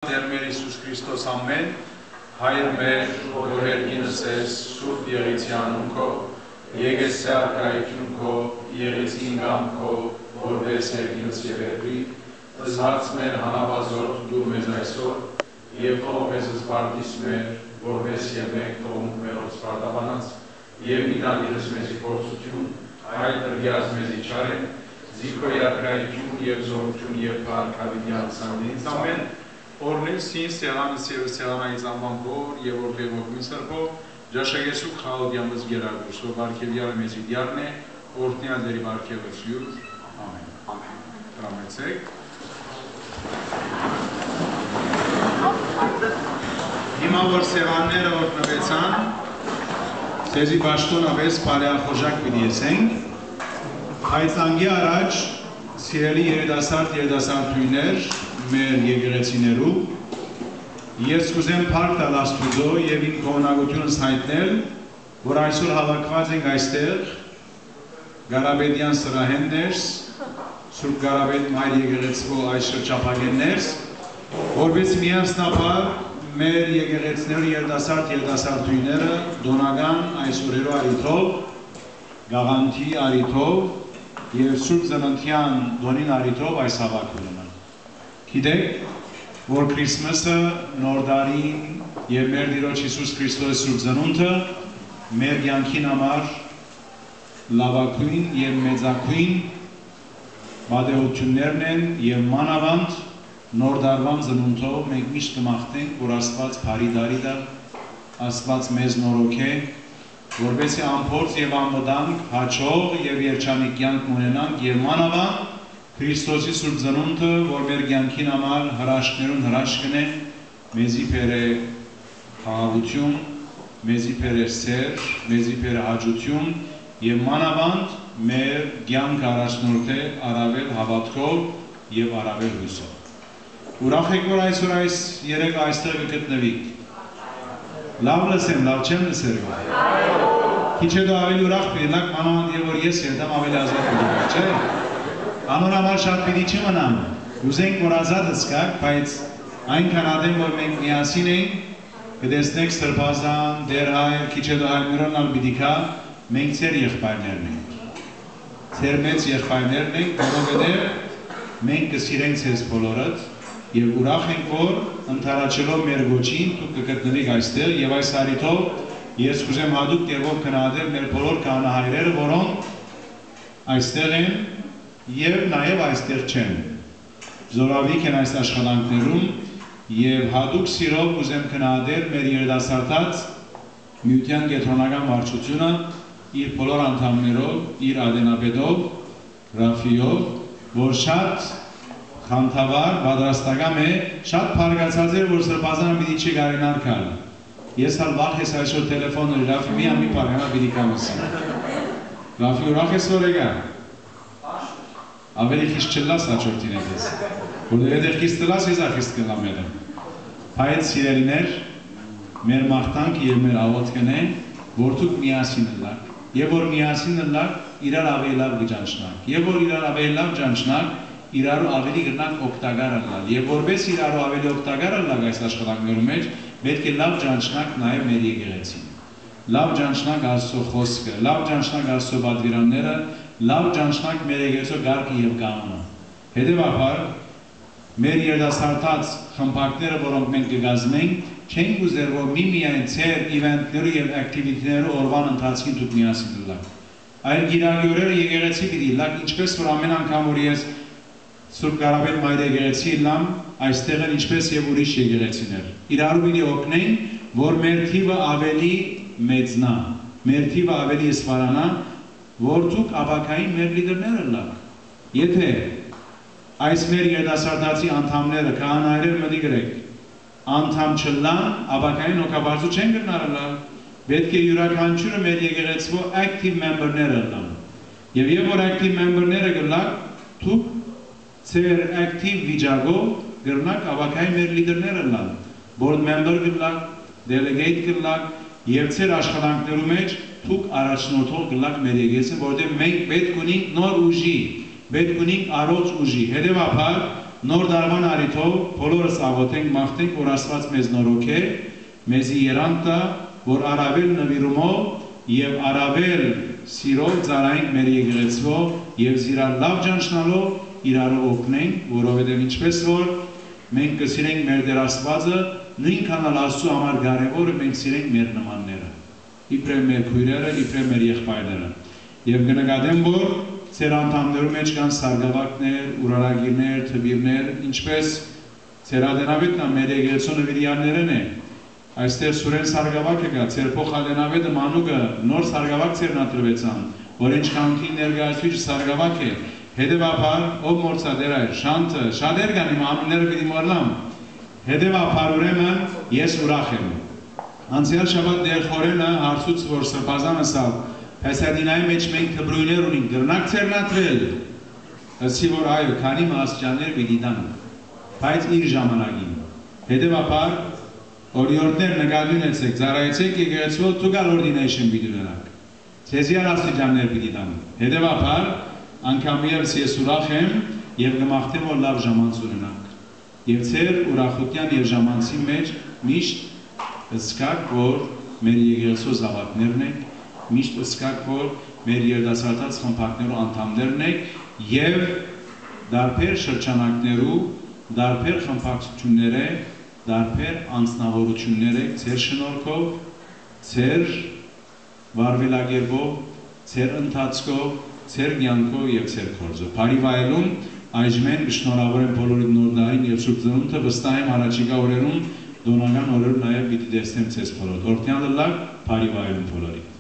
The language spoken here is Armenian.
Տեր մեր Հիսուս Քրիստոս ամեն, Հայր մեր, որ երկինս ես, սուրբ եղիցյանուն քո, եկես սարքայություն քո, եղիցին գամ քո, որպես երկինս եւ երկրի, զհարց մեր հանավազորդ դու մեզ այսօր, եւ թող մեզ զբաղիս մեր, որպես եւ մենք թողնք մերոց սպարտաբանած, եւ ինքնադիրս մեզի փորձություն, այլ դրգյաց մեզի չարեն, զիքո երկրայություն եւ զորություն եւ փառքավիդյան սանդինց ամեն, Օրնեսին սեղանս և սեղանայից անվանվոր և որդեղով մին սրբով, ճաշագեսուկ խաղոդյամыз գերագուր, սո բարգևյալը մեզի դյարն է, որդնյան դերի բարգևը սյուր, ամեն, տրամեցեք։ Հիմա որ սեղանները օրտնվեցան, սեզի բաշտոնավես պարեան խոժակ պիդի եսենք, հայցանգի առաջ սիրելի երդասարդույներ, մեր եկեղեցիներու, ես կուզեմ փառք տալ Աստուծո եւ իմ կողմնակությունս հայտնել, որ այսօր հավաքված ենք այստեղ Գարաբեդյան սրահեն ներս, Սուրբ Գարաբեդ Մայր եկեղեցու այս շրջափակեններս, որպես միասնապար մեր եկեղեցիներու երդասարդույները դոնական այս օրերու արիթով, գաղանթի արիթով եւ Սուրբ Ծննդյան դոնին արիթով այս հավաքում են։ Գիտեք, որ Քրիսմասը նոր տարին եւ մեր Տիրոջ Հիսուս Քրիստոսի Սուրբ Ծնունդը մեր կյանքին համար լավագույն եւ մեծագույն մատեղություններն են եւ մանավանդ նոր տարվան ծնունդով մենք միշտ կմաղթենք, որ Աստված բարի տարի տա, Աստված մեզ նորոգե, որպեսզի անփորձ եւ անվտանգ, հաջող եւ երջանիկ կյանք ունենանք եւ մանավանդ Քրիստոսի Սուրբ Ծնունդը, որ մեր կյանքին համար հրաշքներուն հրաշքն է, մեզի փեր է խաղաղություն, մեզի փեր է սեր, մեզի փեր է հաջություն եւ մանավանդ մեր կյանքը առաջնորդ է առավել հավատքով եւ առավել հույսով։ Ուրախ եք, որ այսօր այս երեք այստեղ կգտնվիք։ Լավ լսեմ, լավ չեմ լսերում։ Քիչ հետո ավելի ուրախ կլինեք, մանավանդ եւ որ ես երդամ ավելի ազատ կլինեք, չէ՞։ Անոր համար շատ պիտի չմնամ, ուզենք, որ ազատ ըսկակ, բայց այնքան ադեմ, որ մենք միասին ենք, կտեսնեք սրբազան, դեր հայր, քիչ հետո հայրներն ալ պիտի կա, մենք ծեր եղբայրներն ենք, ծեր մեծ եղբայրներն ենք, որովհետև մենք կսիրենք ձեզ բոլորդ եւ ուրախ ենք, որ ընդառաջելով մեր գոչին դուք կգտնվեք այստեղ եւ այս առիթով ես կուզեմ հատուկ տեղով գնահատել մեր բոլոր քահանայրերը, որոնք այստեղ են եւ նաեւ այստեղ չեն։ Զորավիք են այս աշխատանքներում եւ հատուկ սիրով կուզեմ գնահատել մեր երիտասարդաց Միության կենտրոնական վարչությունը իր բոլոր անդամներով, իր ադենապետով, Ռաֆիով, որ շատ խանդավառ, պատրաստական է, շատ փառկացած է, որ սրբազանը պիտի չի կարենար կալ։ Ես հալ վաղ ես այսօր տելեֆոն Ռաֆի մի փառանա պիտի կամսի։ Ռաֆի ուրախ ես որ եկա։ Ավելի քիչ չլաս հաջորդին հետս, որտեղ քիչ տլաս ես ախիստ կլամ ելը։ Բայց սիրելիներ, մեր մաղթանք եւ մեր աղոթքն է, որ դուք միասին ըլլաք, եւ որ միասին ըլլաք, իրար ավելի լավ գճանչնակ, եւ որ իրար ավելի լավ ճանչնակ, իրարու ավելի գրնանք օգտակար ըլլալ, եւ որպես իրարու ավելի օգտակար ըլլակ այս աշխատանքներում մեջ, պետք է լավ ճանչնակ նաեւ մեր եկեղեցին։ Լավ ճանչնակ Աստծո խոսքը, լավ ճանչնակ Աստծո պատվիրանները, լավ ճանչնակ մեր եկեղեցու գարկը եւ կանոնը։ Հետևաբար մեր երիտասարդաց խմբակները, որոնք մենք կգազմենք, չենք ուզեր, որ միմիայն ծեր իվենտներու եւ ակտիվիտիներու օրվան ընթացքին դուք միասին ըլլաք։ Այլ գիրագյուրերը եկեղեցի պիտի ըլլաք, ինչպես որ ամեն անգամ որ ես Սուրբ Գարաբեդ Մայր եկեղեցի ըլլամ, այստեղ են ինչպես եւ ուրիշ եկեղեցիներ։ Իրարու պիտի օգնեն, որ մեր թիվը ավելի մեծնա, մեր թիվը ավելի սվարանա, որ դուք ապակային մեր լիդերները ըլլաք։ Եթե այս մեր երիտասարդացի անդամները, քահանայրերը մտի գրեք, անդամ չլան, ապակային հոգաբարձու չեն գտնար ըլլալ, պետք է յուրաքանչյուրը մեր եկեղեցու active member-ները ըլլան։ Եվ որ active member-ները գլակ, դուք ծեր active վիճակով գրնակ ապակային մեր լիդերները ըլլան, board member գլակ, delegate գլակ, եւ ծեր աշխատանքներու մեջ դուք առաջնորդող գլակ մեր եկեղեցին, որտեղ մենք պետք ունենք նոր ուժի, պետք ունենք առողջ ուժի։ Հետևաբար նոր դարման արիթով բոլորս աղոթենք մաղթենք, որ Աստված մեզ նորոգե, մեզի երանք տա, որ առավել նվիրումով եւ առավել սիրով ծառայենք մեր եկեղեցվով եւ զիրար լավ ճանչնալով իրարու օգնենք, որովհետեւ ինչպես որ մենք կսիրենք մեր Տեր Աստվածը, նույնքան էլ Աստծո համար կարեւոր է մենք սիրենք մեր նմանները, իբրև մեր քույրերը, իբրև մեր եղբայրները։ Եվ կնկատեմ, որ ծեր անդամներու մեջ կան սարգսակներ, ուրարագիրներ, թվիրներ, ինչպես ծերադենավետն մեր եկեղեցու նվիրյալներն է։ Այստեղ Սուրեն Սարգսակը կա, ծեր փոխադենավետը մանուկը նոր Սարգսակ ծերնատրվեցան, որ ինչքանքի ներկայացուցիչ Սարգսակ է։ Հետևաբար, ով մորցադեր է, շանթը, շատեր կան իմ անունները պիտի մոռնամ։ Հետևաբար ուրեմն ես ուրախ եմ։ Անցյալ շաբաթ դեր խորենը հարցուց որ սրբազանը սավ Փեսադինայի մեջ մենք թբրույներ ունենք, դրնակ ծերնատրել, ասի որ այո, քանի մասճաններ պիտի տան, բայց իր ժամանակին։ Հետևաբար, օրիորդներ նկատի ունեցեք, ծառայեցեք եկեղեցու տուգալ օրդինեյշն պիտի ունենաք, ցեզիան աստիճաններ պիտի տան։ Հետևաբար, անգամ ևս ես ուրախ եմ եւ կմաղթեմ որ լավ ժամանց ունենանք։ Եվ ձեր ուրախության եւ ժամանցի մեջ միշտ զգաք, որ մեր եկեղեցու զավակներն եք, միշտ զգաք, որ մեր երիտասարդաց խմբակներու անդամներն եք եւ դարբեր շրջանակներու, դարբեր խմբակցությունները, դարբեր անձնավորությունները ձեր շնորհքով, ձեր վարվելակերպով, ձեր ընթացքով, ձեր կյանքով եւ ձեր գործով։ Բարի վայելում այժմ են շնորհավոր եմ բոլորիդ նոր տարին եւ շուտ ծնունդը վստահ եմ առաջիկա օրերում դոնական օրեր նաեւ պիտի տեսնեմ ցես բոլոր։ Օրդյան լավ, բարի վայելում բոլորիդ։